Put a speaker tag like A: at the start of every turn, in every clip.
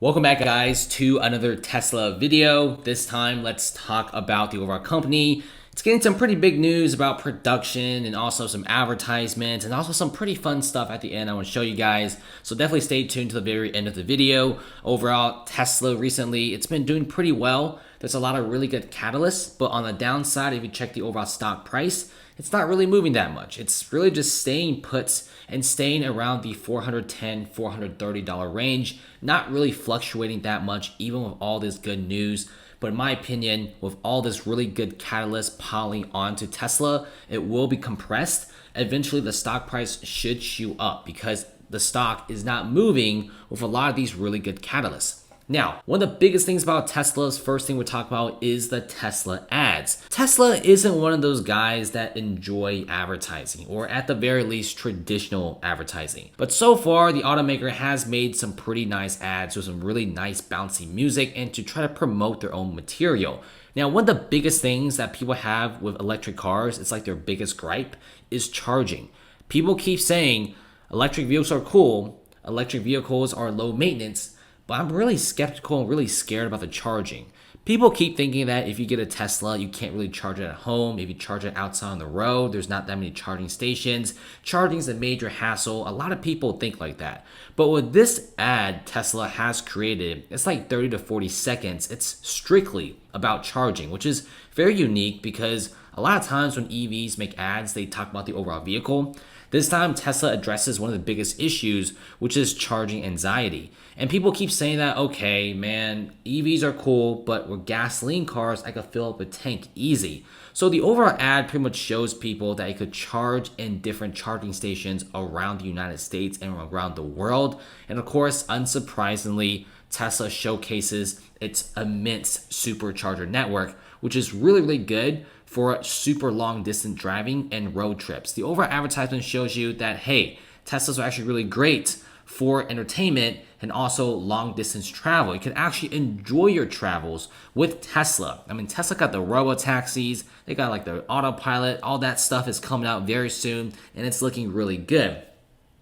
A: Welcome back, guys, to another Tesla video. This time, let's talk about the overall company. It's getting some pretty big news about production and also some advertisements and also some pretty fun stuff at the end I want to show you guys. So definitely stay tuned to the very end of the video. Overall, Tesla recently, it's been doing pretty well. There's a lot of really good catalysts, but on the downside, if you check the overall stock price, it's not really moving that much. It's really just staying put and staying around the $410, $430 range, not really fluctuating that much, even with all this good news. But in my opinion, with all this really good catalyst piling onto Tesla, it will be compressed. Eventually, the stock price should shoot up because the stock is not moving with a lot of these really good catalysts. Now, one of the biggest things about Tesla's first thing we talk about is the Tesla ads. Tesla isn't one of those guys that enjoy advertising, or at the very least, traditional advertising. But so far, the automaker has made some pretty nice ads with some really nice bouncy music and to try to promote their own material. Now, one of the biggest things that people have with electric cars, it's like their biggest gripe, is charging. People keep saying electric vehicles are cool, electric vehicles are low maintenance, but I'm really skeptical and really scared about the charging. People keep thinking that if you get a Tesla, you can't really charge it at home. If you charge it outside on the road, there's not that many charging stations. Charging is a major hassle. A lot of people think like that. But with this ad Tesla has created, it's like 30 to 40 seconds. It's strictly about charging, which is very unique because a lot of times when EVs make ads, they talk about the overall vehicle. This time, Tesla addresses one of the biggest issues, which is charging anxiety. And people keep saying that, okay, man, EVs are cool, but with gasoline cars, I could fill up a tank easy. So the overall ad pretty much shows people that you could charge in different charging stations around the United States and around the world. And of course, unsurprisingly, Tesla showcases its immense supercharger network, which is really, really good for super long distance driving and road trips. The overall advertisement shows you that, hey, Teslas are actually really great for entertainment and also long distance travel. You can actually enjoy your travels with Tesla. I mean, Tesla got the robo taxis, they got like the Autopilot, all that stuff is coming out very soon and it's looking really good.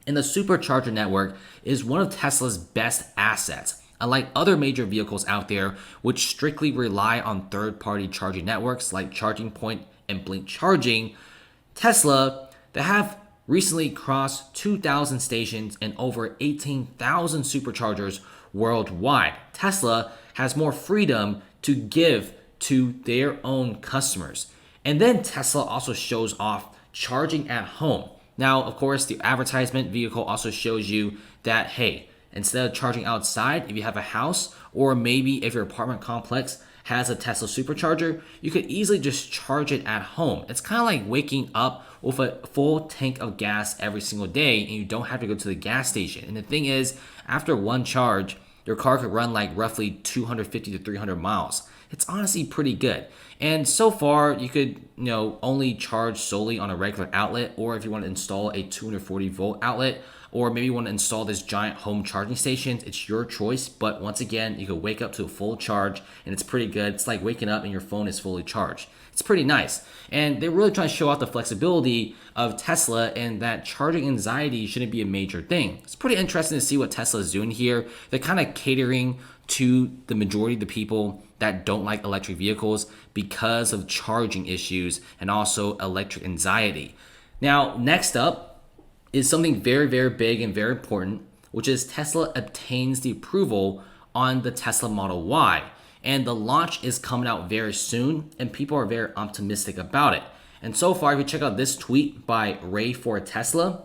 A: And the supercharger network is one of Tesla's best assets. Unlike other major vehicles out there, which strictly rely on third-party charging networks like Charging Point and Blink Charging, Tesla, they have recently crossed 2,000 stations and over 18,000 superchargers worldwide. Tesla has more freedom to give to their own customers. And then Tesla also shows off charging at home. Now, of course, the advertisement vehicle also shows you that, hey, instead of charging outside, if you have a house, or maybe if your apartment complex has a Tesla supercharger, you could easily just charge it at home. It's kind of like waking up with a full tank of gas every single day and you don't have to go to the gas station. And the thing is, after one charge, your car could run like roughly 250 to 300 miles. It's honestly pretty good. And so far, you could only charge solely on a regular outlet, or if you want to install a 240 volt outlet, or maybe you want to install this giant home charging station, it's your choice. But once again, you could wake up to a full charge and it's pretty good. It's like waking up and your phone is fully charged. It's pretty nice. And they're really trying to show off the flexibility of Tesla and that charging anxiety shouldn't be a major thing. It's pretty interesting to see what Tesla is doing here. They're kind of catering to the majority of the people that don't like electric vehicles because of charging issues and also electric anxiety. Now, next up is something very, very big and very important, which is Tesla obtains the approval on the Tesla Model Y. And the launch is coming out very soon, and people are very optimistic about it. And so far, if you check out this tweet by Ray for Tesla,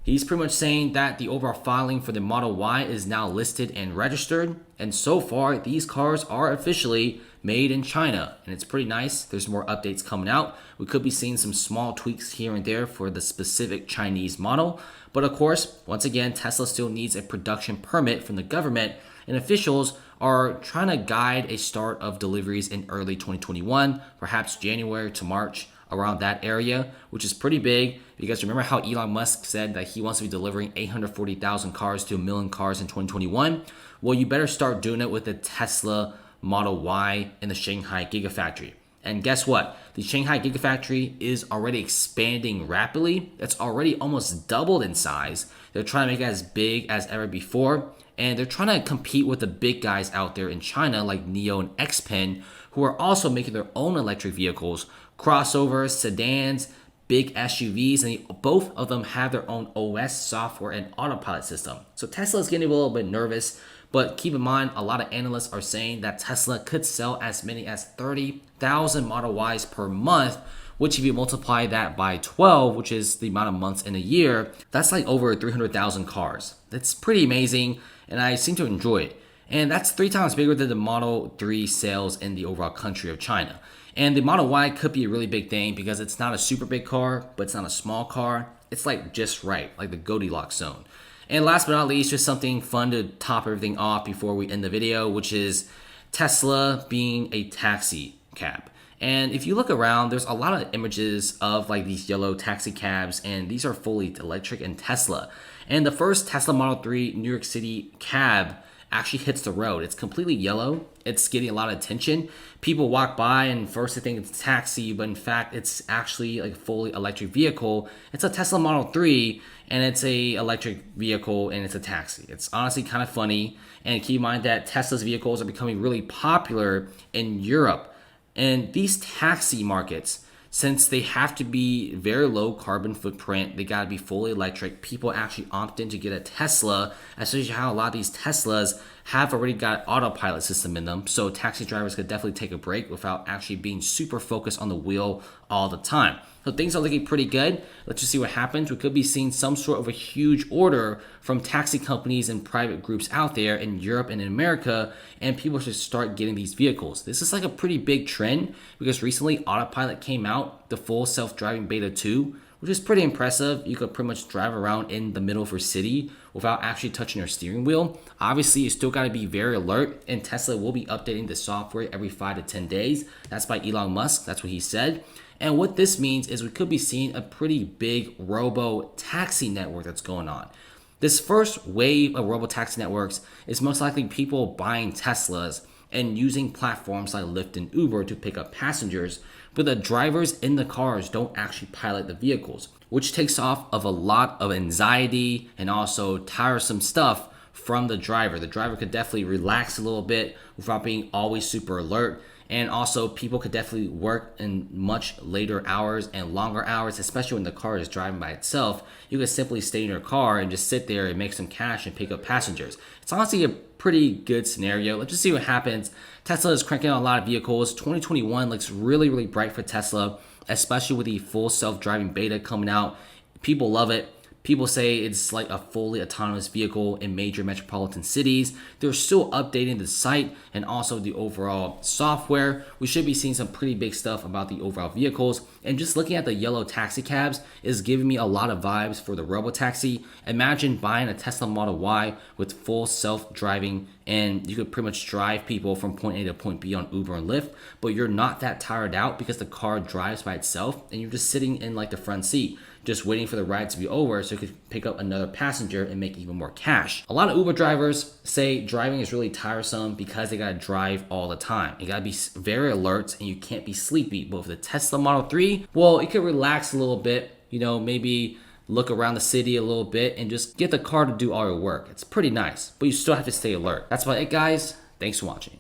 A: he's pretty much saying that the overall filing for the Model Y is now listed and registered. And so far, these cars are officially made in China. And it's pretty nice. There's more updates coming out. We could be seeing some small tweaks here and there for the specific Chinese model. But of course, once again, Tesla still needs a production permit from the government. And officials are trying to guide a start of deliveries in early 2021, perhaps January to March, around that area, which is pretty big because remember how Elon Musk said that he wants to be delivering 840,000 cars to 1 million cars in 2021? Well, you better start doing it with the Tesla Model Y in the Shanghai Gigafactory. And guess what? The Shanghai Gigafactory is already expanding rapidly. It's already almost doubled in size. They're trying to make it as big as ever before. and they're trying to compete with the big guys out there in China like NIO and XPeng, who are also making their own electric vehicles, crossovers, sedans, big SUVs, and both of them have their own OS software and autopilot system. So Tesla is getting a little bit nervous, but keep in mind, a lot of analysts are saying that Tesla could sell as many as 30,000 Model Ys per month, which if you multiply that by 12, which is the amount of months in a year, that's like over 300,000 cars. That's pretty amazing, and I seem to enjoy it. And that's 3 times bigger than the Model 3 sales in the overall country of China. And the Model Y could be a really big thing because it's not a super big car, but it's not a small car. It's like just right, like the Goldilocks zone. And last but not least, just something fun to top everything off before we end the video, which is Tesla being a taxi cab. And if you look around, there's a lot of images of like these yellow taxi cabs, and these are fully electric and Tesla. And the first Tesla Model 3 New York City cab actually hits the road. It's completely yellow. It's getting a lot of attention. People walk by and first they think it's a taxi, but in fact it's actually like a fully electric vehicle. It's a Tesla Model 3 and it's a electric vehicle and it's a taxi. It's honestly kind of funny, and keep in mind that Tesla's vehicles are becoming really popular in Europe. And these taxi markets, since they have to be very low carbon footprint, they got to be fully electric, people actually opt in to get a Tesla, especially how a lot of these Teslas have already got autopilot system in them. So taxi drivers could definitely take a break without actually being super focused on the wheel all the time. So things are looking pretty good. Let's just see what happens. We could be seeing some sort of a huge order from taxi companies and private groups out there in Europe and in America, and people should start getting these vehicles. This is like a pretty big trend because recently Autopilot came out, the full self-driving beta 2, which is pretty impressive. You could pretty much drive around in the middle of your city without actually touching your steering wheel. Obviously, you still got to be very alert, and Tesla will be updating the software every 5 to 10 days. That's by Elon Musk. That's what he said. And what this means is we could be seeing a pretty big robo-taxi network that's going on. This first wave of robo-taxi networks is most likely people buying Teslas and using platforms like Lyft and Uber to pick up passengers, but the drivers in the cars don't actually pilot the vehicles, which takes off of a lot of anxiety and also tiresome stuff from the driver. The driver could definitely relax a little bit without being always super alert. And also people could definitely work in much later hours and longer hours, especially when the car is driving by itself. You could simply stay in your car and just sit there and make some cash and pick up passengers. It's honestly a pretty good scenario. Let's just see what happens. Tesla is cranking out a lot of vehicles. 2021 looks really, really bright for Tesla, especially with the full self-driving beta coming out. People love it. People say it's like a fully autonomous vehicle in major metropolitan cities. They're still updating the site and also the overall software. We should be seeing some pretty big stuff about the overall vehicles. And just looking at the yellow taxi cabs is giving me a lot of vibes for the robotaxi. Imagine buying a Tesla Model Y with full self-driving, and you could pretty much drive people from point A to point B on Uber and Lyft, but you're not that tired out because the car drives by itself and you're just sitting in like the front seat, just waiting for the ride to be over so you could pick up another passenger and make even more cash. A lot of Uber drivers say driving is really tiresome because they gotta drive all the time. You gotta be very alert and you can't be sleepy. But with the Tesla Model 3, well, you can relax a little bit, maybe look around the city a little bit and just get the car to do all your work. It's pretty nice, but you still have to stay alert. That's about it, guys. Thanks for watching.